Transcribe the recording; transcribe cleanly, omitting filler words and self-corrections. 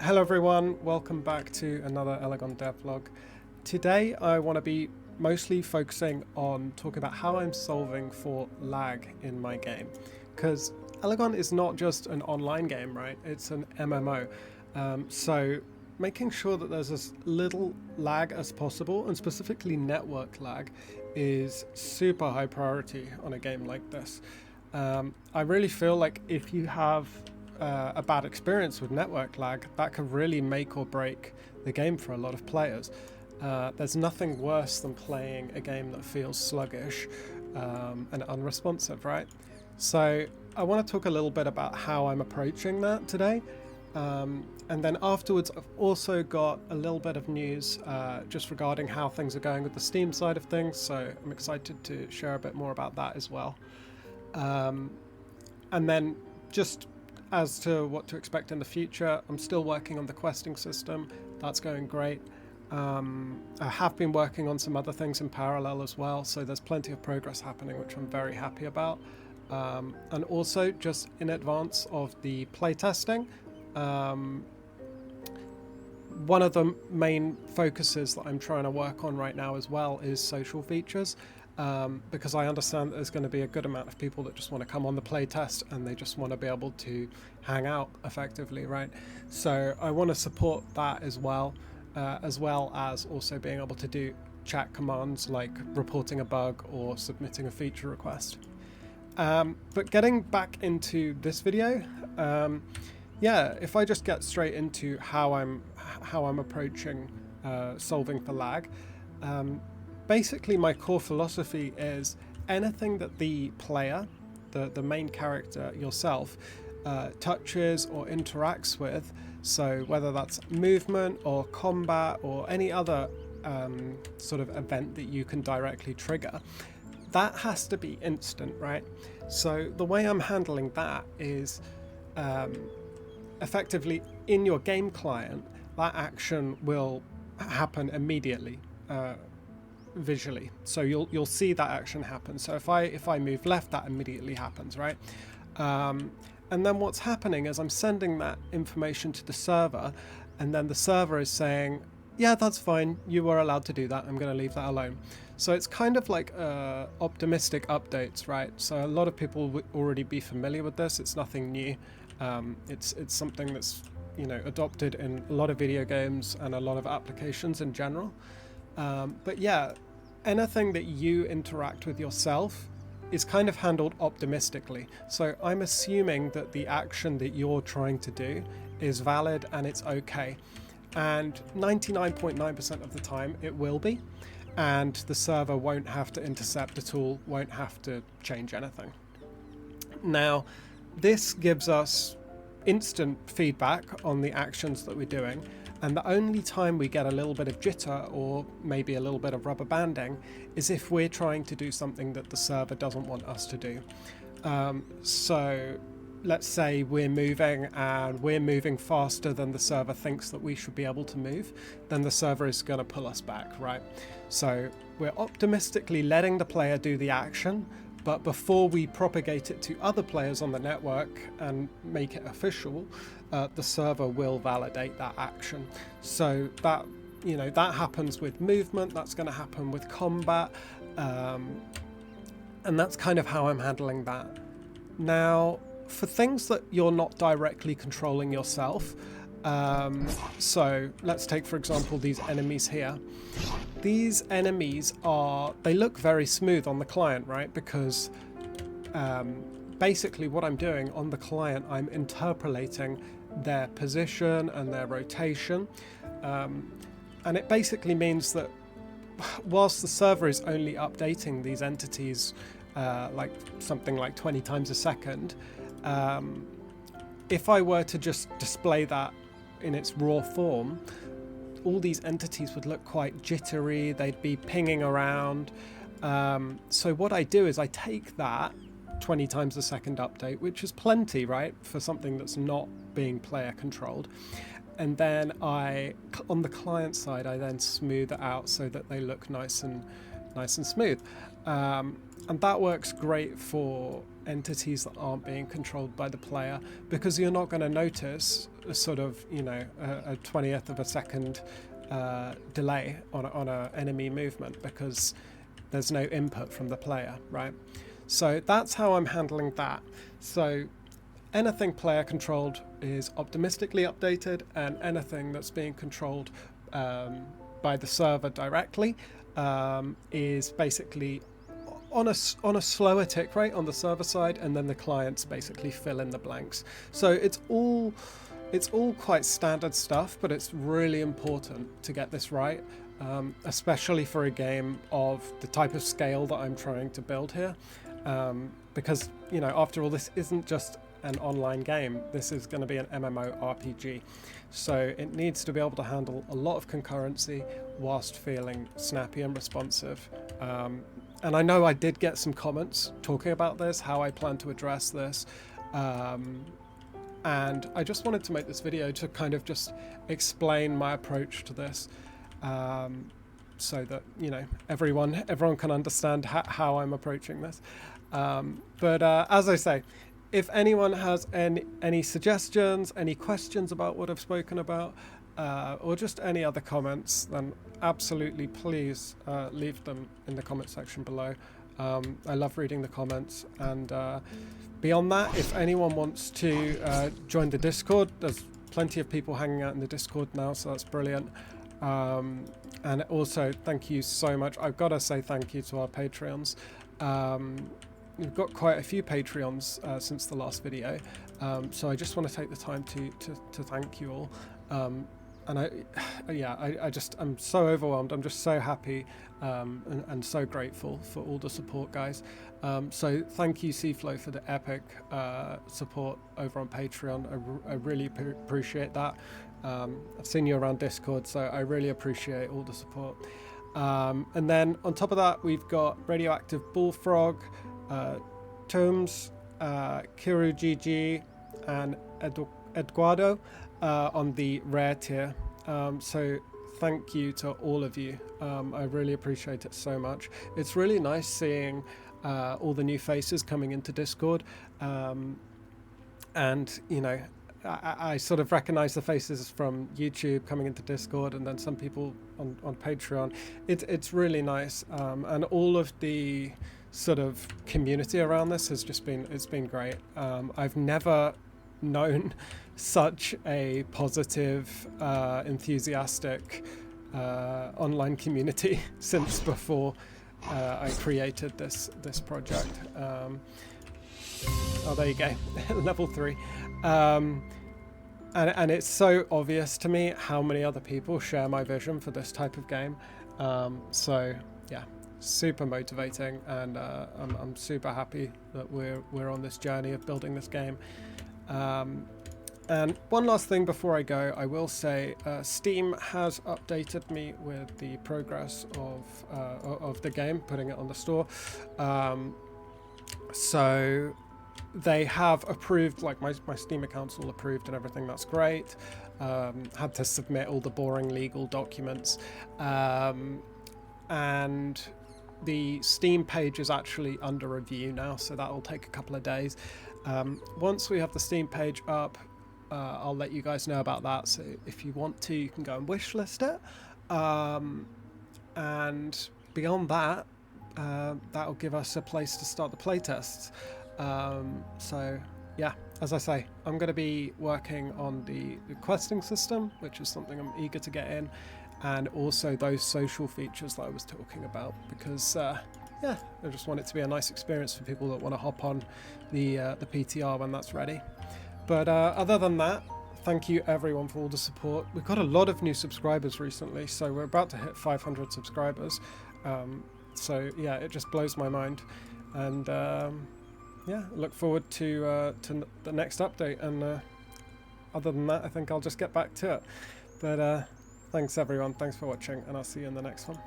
Hello everyone, welcome back to another Elegon devlog. Today I want to be mostly focusing on talking about how I'm solving for lag in my game. Because Elegon is not just an online game, right? It's an MMO. So making sure that there's as little lag as possible, and specifically network lag, is super high priority on a game like this. I really feel like if you have a bad experience with network lag, that can really make or break the game for a lot of players. There's nothing worse than playing a game that feels sluggish and unresponsive, right? So I want to talk a little bit about how I'm approaching that today. And then afterwards, I've also got a little bit of news just regarding how things are going with the Steam side of things. So I'm excited to share a bit more about that as well. And then just as to what to expect in the future, I'm still working on the questing system. That's going great. I have been working on some other things in parallel as well, so there's plenty of progress happening, which I'm very happy about. And also, just in advance of the playtesting, one of the main focuses that I'm trying to work on right now as well is social features. Because I understand that there's going to be a good amount of people that just want to come on the playtest and they just want to be able to hang out effectively, right? So I want to support that as well as also being able to do chat commands like reporting a bug or submitting a feature request. But getting back into this video, if I just get straight into how I'm approaching solving for lag. Basically, my core philosophy is anything that the player, the main character, yourself, touches or interacts with, so whether that's movement or combat or any other sort of event that you can directly trigger, that has to be instant, right? So the way I'm handling that is effectively in your game client, that action will happen immediately. Visually, so you'll see that action happen. So if I move left, that immediately happens, right? And then what's happening is I'm sending that information to the server, and then the server is saying, yeah, that's fine, you were allowed to do that, I'm going to leave that alone. So it's kind of like optimistic updates, right? So a lot of people would already be familiar with this. It's nothing new. It's something that's adopted in a lot of video games and a lot of applications in general. But yeah, anything that you interact with yourself is kind of handled optimistically. So I'm assuming that the action that you're trying to do is valid and it's okay. And 99.9% of the time it will be. And the server won't have to intercept at all, won't have to change anything. Now, this gives us instant feedback on the actions that we're doing. And the only time we get a little bit of jitter or maybe a little bit of rubber banding is if we're trying to do something that the server doesn't want us to do. So let's say we're moving faster than the server thinks that we should be able to move, then the server is going to pull us back, right? So we're optimistically letting the player do the action, but before we propagate it to other players on the network and make it official, the server will validate that action. So that that happens with movement, that's going to happen with combat, and that's kind of how I'm handling that. Now, for things that you're not directly controlling yourself, so let's take for example these enemies here. These enemies they look very smooth on the client, right? Because basically what I'm doing on the client, I'm interpolating their position and their rotation. And it basically means that whilst the server is only updating these entities like something like 20 times a second, if I were to just display that in its raw form, all these entities would look quite jittery, they'd be pinging around. So what I do is I take that 20 times a second update, which is plenty, right, for something that's not being player controlled. And then on the client side, I then smooth it out so that they look nice and smooth. And that works great for entities that aren't being controlled by the player, because you're not going to notice a sort of, you know, a 20th of a second delay on a enemy movement because there's no input from the player, right? So that's how I'm handling that. So anything player controlled is optimistically updated, and anything that's being controlled by the server directly is basically on a slower tick rate on the server side, and then the clients basically fill in the blanks. So it's all quite standard stuff, but it's really important to get this right, especially for a game of the type of scale that I'm trying to build here, because, you know, after all, this isn't just an online game. This is going to be an MMORPG, so it needs to be able to handle a lot of concurrency whilst feeling snappy and responsive. And I know I did get some comments talking about this, how I plan to address this, and I just wanted to make this video to kind of just explain my approach to this, so that, you know, everyone can understand how I'm approaching this. But as I say, if anyone has any suggestions, any questions about what I've spoken about, or just any other comments, then absolutely please leave them in the comment section below. I love reading the comments, and beyond that, if anyone wants to join the Discord, there's plenty of people hanging out in the Discord now, so that's brilliant. And also, thank you so much. I've got to say thank you to our Patreons. We've got quite a few Patreons since the last video, so I just want to take the time to thank you all. And I'm so overwhelmed. I'm just so happy and so grateful for all the support, guys. So thank you, Seaflow, for the epic support over on Patreon. I really appreciate that. I've seen you around Discord, so I really appreciate all the support. And then on top of that, we've got Radioactive Bullfrog, Tomes, Kiru GG, and Eduardo on the rare tier. So thank you to all of you. I really appreciate it so much. It's really nice seeing all the new faces coming into Discord, and, you know, I sort of recognize the faces from YouTube coming into Discord, and then some people on Patreon. It's really nice, and all of the sort of community around this has just been great. I've never known such a positive, enthusiastic online community since before I created this project. Oh, there you go, level 3. And it's so obvious to me how many other people share my vision for this type of game. So yeah, super motivating, and I'm super happy that we're on this journey of building this game. And one last thing before I go, I will say Steam has updated me with the progress of the game, putting it on the store. So they have approved, like my Steam account's all approved and everything. That's great. Had to submit all the boring legal documents, and the Steam page is actually under review now, so that will take a couple of days. Once we have the Steam page up, I'll let you guys know about that. So if you want to, you can go and wishlist it. And beyond that, that'll give us a place to start the playtests. So yeah, as I say, I'm going to be working on the questing system, which is something I'm eager to get in, and also those social features that I was talking about, because yeah, I just want it to be a nice experience for people that want to hop on the PTR when that's ready. But other than that, thank you everyone for all the support. We've got a lot of new subscribers recently, so we're about to hit 500 subscribers. So yeah, it just blows my mind. And yeah, look forward to the next update. And other than that, I think I'll just get back to it. But thanks everyone, thanks for watching, and I'll see you in the next one.